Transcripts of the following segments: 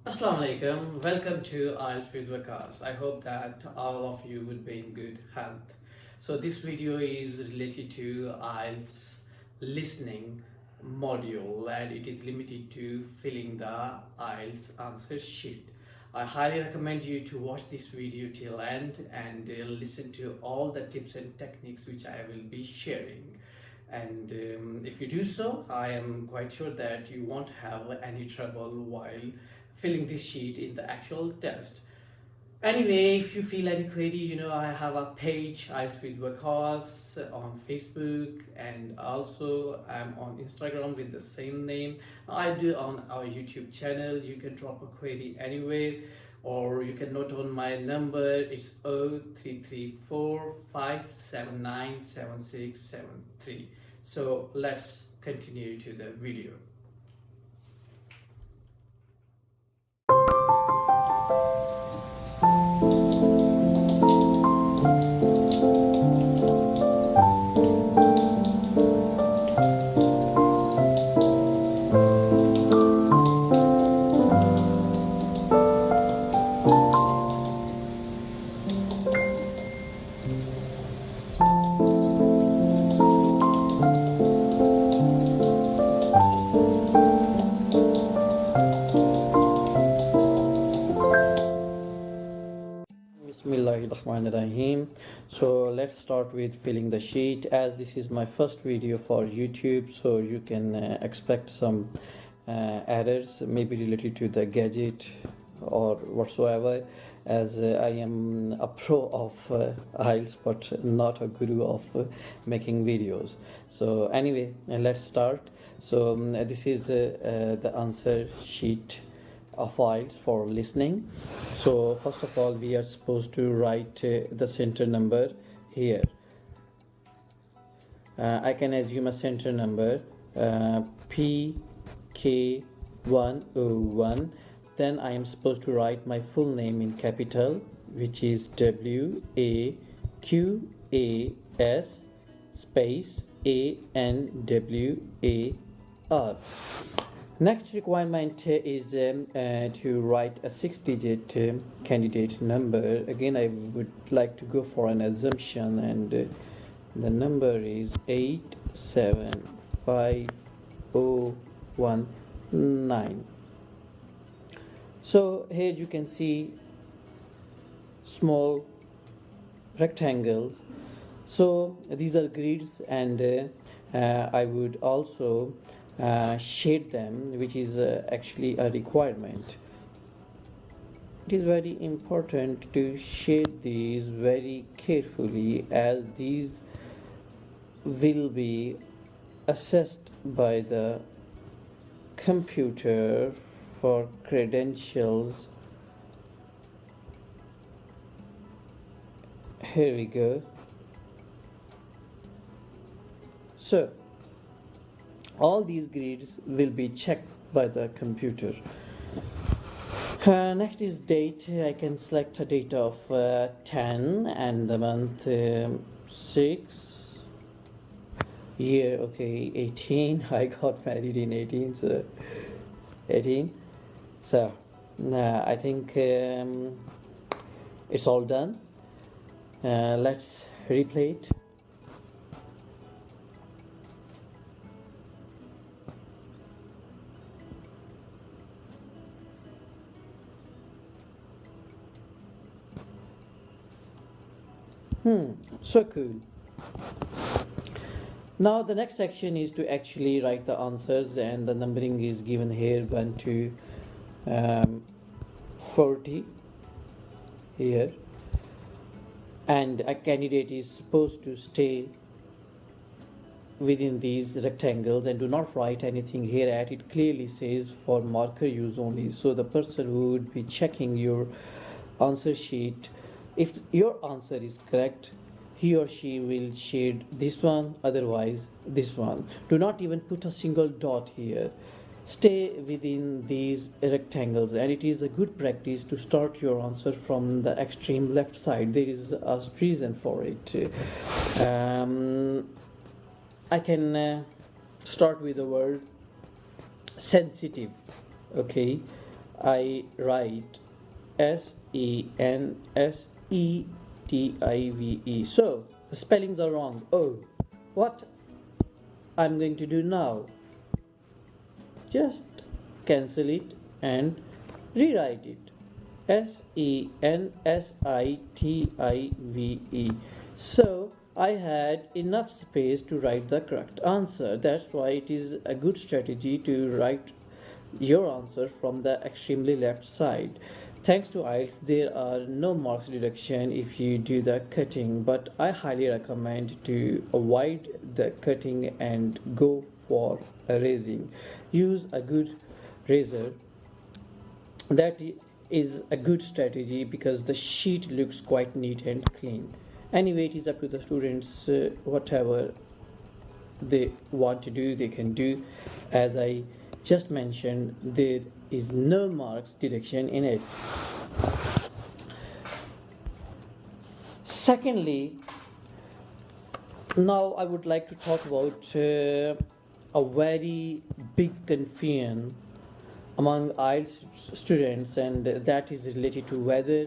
Assalamu alaikum. Welcome to IELTS with Waqas. I hope that all of you would be in good health. So this video is related to IELTS listening module, and it is limited to filling the IELTS answer sheet. I highly recommend you to watch this video till end and listen to all the tips and techniques which I will be sharing. And if you do so, I am quite sure that you won't have any trouble while filling this sheet in the actual test. Anyway, if you feel any query, I have a page, I speak Waqas, on Facebook, and also I'm on Instagram with the same name. I do on our YouTube channel. You can drop a query anywhere, or you can note on my number. It's 0334 579 7673. So let's continue to the video. Bismillahirrahmanirrahim. So let's start with filling the sheet. As this is my first video for YouTube, so you can expect some errors, maybe related to the gadget or whatsoever, as I am a pro of IELTS but not a guru of making videos. So anyway, let's start. So this is the answer sheet of IELTS for listening. So first of all, we are supposed to write the center number here. I can assume a center number PK101. Then I am supposed to write my full name in capital, which is WAQAS space ANWAR. Next requirement is to write a 6-digit candidate number. Again, I would like to go for an assumption, and the number is 875019. So here you can see small rectangles. So these are grids, and I would also shade them, which is actually a requirement. It is very important to shade these very carefully, as these will be assessed by the computer for credentials. Here we go. So all these grids will be checked by the computer. Next is date. I can select a date of 10 and the month 6, year 18. I got married in 18, so 18. So I think it's all done. Let's replay it. So cool. Now the next section is to actually write the answers, and the numbering is given here 1 to 40 here, and a candidate is supposed to stay within these rectangles and do not write anything here. At it clearly says for marker use only. So the person who would be checking your answer sheet, if your answer is correct, he or she will shade this one, otherwise this one. Do not even put a single dot here. Stay within these rectangles, and it is a good practice to start your answer from the extreme left side. There is a reason for it. I can start with the word sensitive. Okay, I write Sensetive. So the spellings are wrong. Oh, what I'm going to do now? Just cancel it and rewrite it. Sensitive. So I had enough space to write the correct answer. That's why it is a good strategy to write your answer from the extremely left side. Thanks to IELTS, there are no marks deduction if you do the cutting, but I highly recommend to avoid the cutting and go for erasing. Use a good razor. That is a good strategy because the sheet looks quite neat and clean. Anyway, it is up to the students, whatever they want to do they can do. As I just mentioned, there is no marks deduction in it. Secondly, now I would like to talk about a very big confusion among IELTS students, and that is related to whether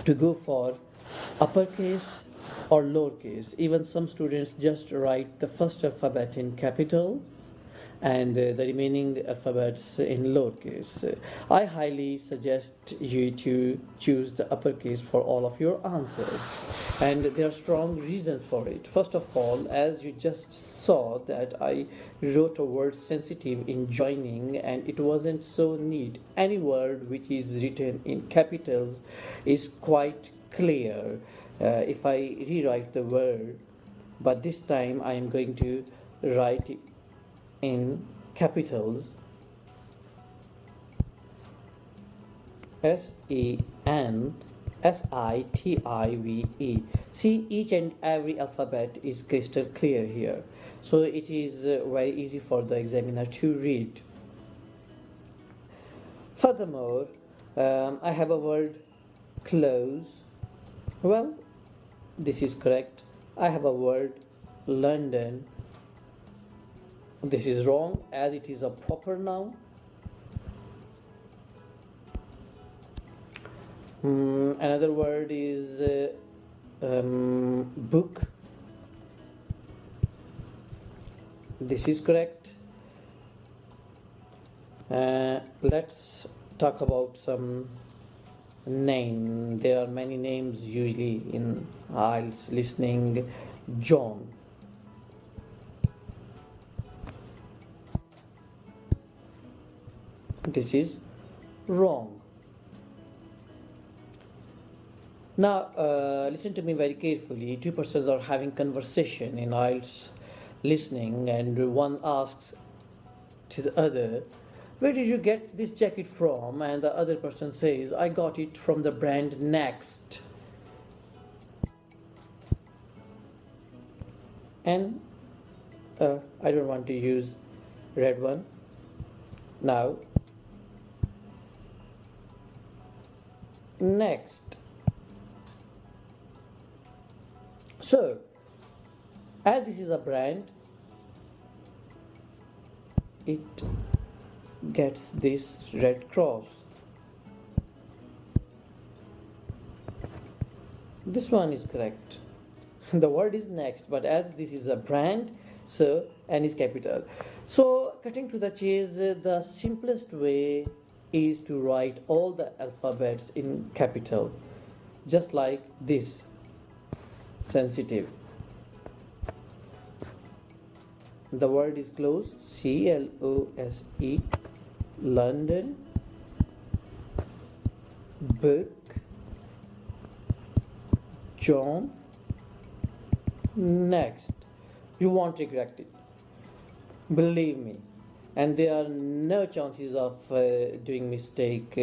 to go for uppercase or lowercase. Even some students just write the first alphabet in capital and the remaining alphabets in lowercase. I highly suggest you to choose the uppercase for all of your answers, and there are strong reasons for it. First of all, as you just saw that I wrote a word sensitive in joining and it wasn't so neat. Any word which is written in capitals is quite clear. If I rewrite the word, but this time I am going to write it in capitals, Sensitive. See, each and every alphabet is crystal clear here, so it is very easy for the examiner to read. Furthermore, I have a word close. Well, this is correct. I have a word London. This is wrong as it is a proper noun. Another word is book. This is correct. Let's talk about some name. There are many names usually in IELTS listening. John. This is wrong. Now listen to me very carefully. Two persons are having conversation in IELTS listening, and one asks to the other, where did you get this jacket from? And the other person says, I got it from the brand Next. And I don't want to use red one now. Next. So as this is a brand, it gets this red cross. This one is correct. The word is next, but as this is a brand, so N is capital. So cutting to the chase, the simplest way is to write all the alphabets in capital, just like this. Sensitive. The word is close. CLOSE. London. Book. John. Next. You won't regret it. Believe me. And there are no chances of doing mistake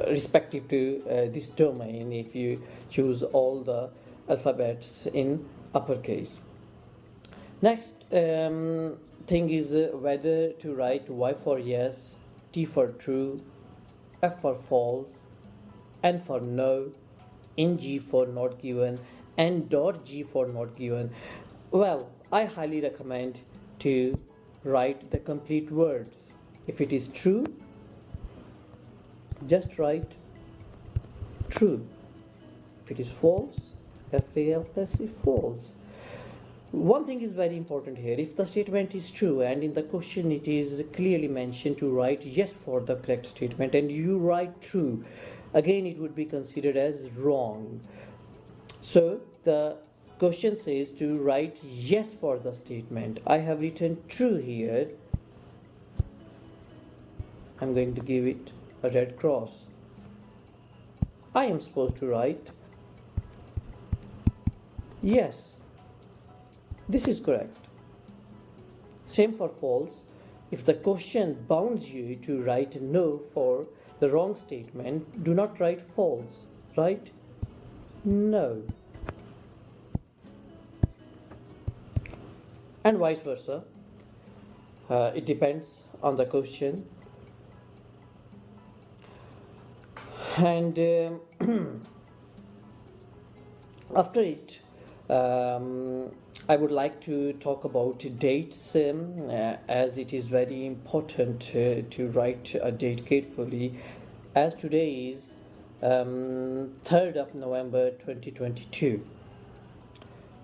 respective to this domain if you choose all the alphabets in uppercase. Next thing is whether to write Y for yes, T for true, F for false, N for no, NG for not given, and .g for not given. Well, I highly recommend to write the complete words. If it is true, just write true. If it is false, FALS is false. One thing is very important here. If the statement is true and in the question it is clearly mentioned to write yes for the correct statement and you write true, again it would be considered as wrong. So the question says to write yes for the statement. I have written true here. I'm going to give it a red cross. I am supposed to write yes. This is correct. Same for false. If the question bounds you to write no for the wrong statement, do not write false. Write no. And vice versa. It depends on the question. And after it, I would like to talk about dates, as it is very important to write a date carefully, as today is 3rd of November 2022.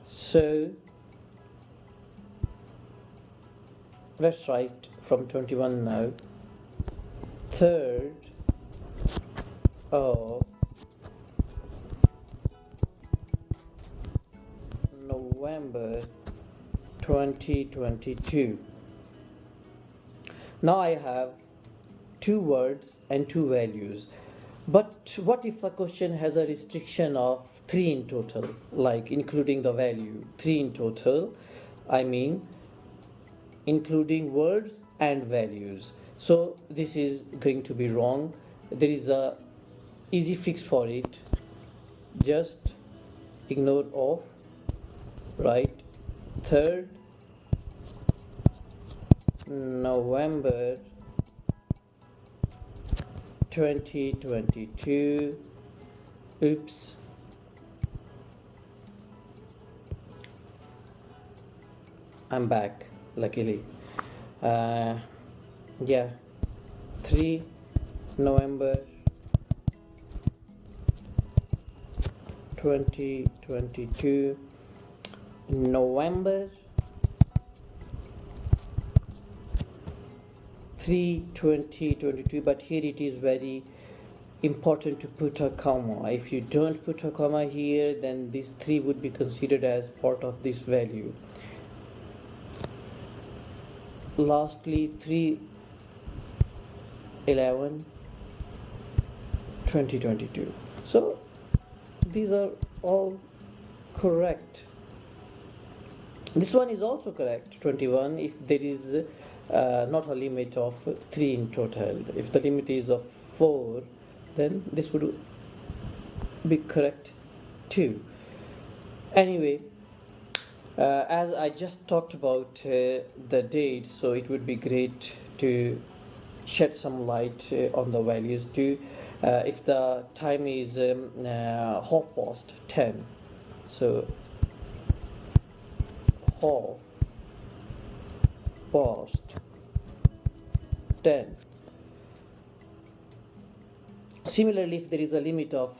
So let's write from 21 now. 3rd of November 2022. Now I have two words and two values. But what if the question has a restriction of 3 in total, like including the value? 3 in total, I mean including words and values. So this is going to be wrong. There is a easy fix for it. Just ignore off. Write 3rd November 2022. Oops. I'm back, luckily. Yeah, 3 November 2022. November 3 2022, but here it is very important to put a comma. If you don't put a comma here, then this 3 would be considered as part of this value. Lastly, 3/11/2022. So these are all correct. This one is also correct, 21, if there is not a limit of 3 in total. If the limit is of 4, then this would be correct too. Anyway, as I just talked about the date, so it would be great to shed some light on the values too. If the time is 10:30, so 10:30. Similarly, if there is a limit of